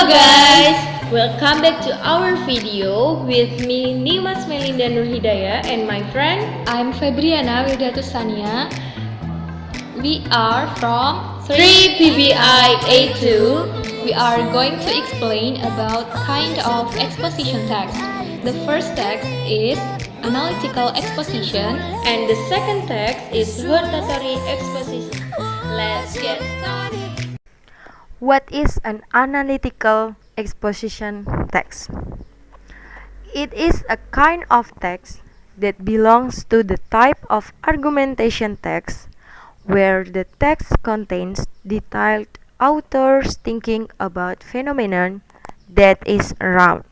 guys, welcome back to our video with me Nimas Melinda and my friend I'm Febriana Wildatussania. We are from 3 PBI A2. We are going to explain about kind of exposition text. The first text is Analytical Exposition and the second text is Hortatory Exposition. Let's get started. What is an analytical exposition text? It is a kind of text that belongs to the type of argumentation text where the text contains detailed author's thinking about phenomenon that is around.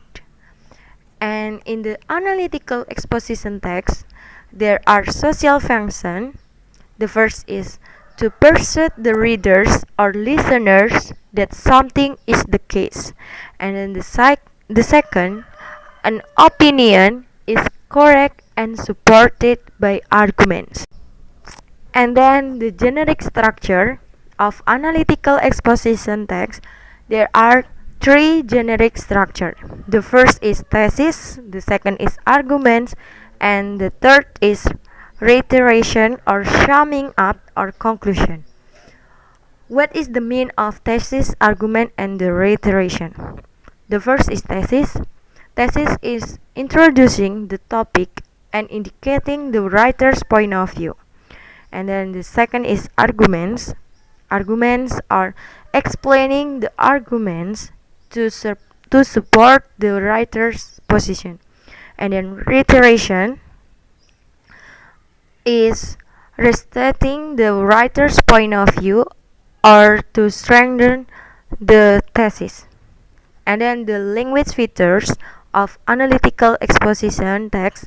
And in the analytical exposition text, there are social functions. The first is to persuade the readers or listeners that something is the case, and then the second, an opinion is correct and supported by arguments. And then the generic structure of analytical exposition text, there are three generic structure. The first is thesis, the second is arguments, and the third is reiteration or summing up or conclusion. What is the meaning of thesis, argument, and the reiteration? The first is thesis. Thesis is introducing the topic and indicating the writer's point of view. And then the second is arguments. Arguments are explaining the arguments to support the writer's position. And then reiteration is restating the writer's point of view or to strengthen the thesis. And then the language features of analytical exposition text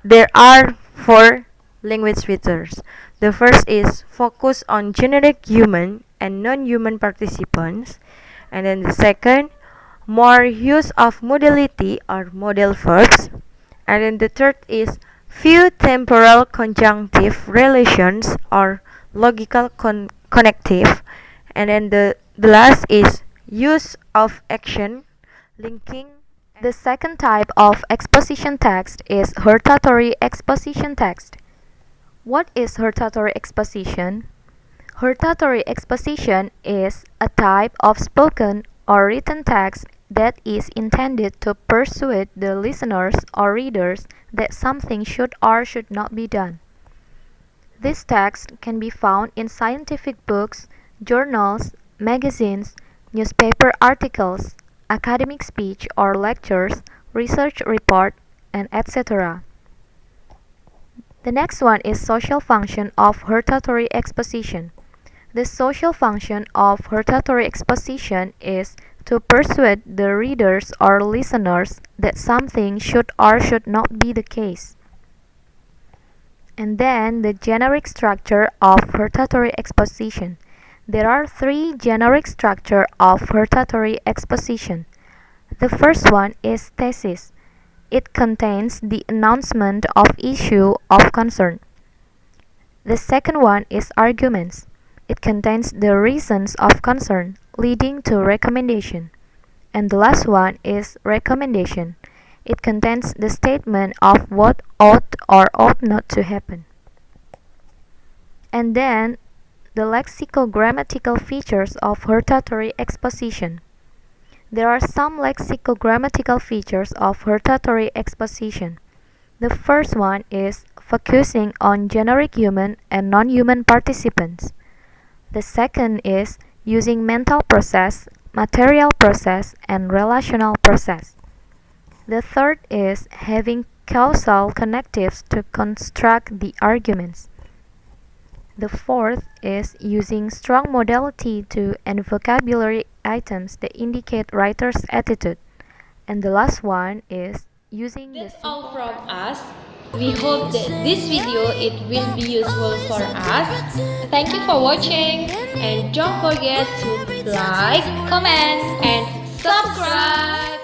there are four language features. The first is focus on generic human and non-human participants. And then the second, more use of modality or modal verbs. And then the third is few temporal conjunctive relations or logical connective. And then the last is use of action, linking. The second type of exposition text is hortatory exposition text. What is hortatory exposition? Hortatory exposition is a type of spoken or written text that is intended to persuade the listeners or readers that something should or should not be done. This text can be found in scientific books, journals, magazines, newspaper articles, academic speech or lectures, research report, and etc. The next one is social function of hortatory exposition. The social function of hortatory exposition is to persuade the readers or listeners that something should or should not be the case. And then the generic structure of hortatory exposition. There are three generic structure of hortatory exposition. The first one is thesis. It contains the announcement of issue of concern. The second one is arguments. It contains the reasons of concern leading to recommendation. And the last one is recommendation. It contains the statement of what ought or ought not to happen. And then the lexicogrammatical features of hortatory exposition. There are some lexicogrammatical features of hortatory exposition. The first one is focusing on generic human and non-human participants. The second is using mental process, material process, and relational process. The third is having causal connectives to construct the arguments. The fourth is using strong modality and vocabulary items that indicate writer's attitude. And the last one is using That's all from us. We hope that this video it will be useful for us. Thank you for watching and don't forget to like, comment and subscribe.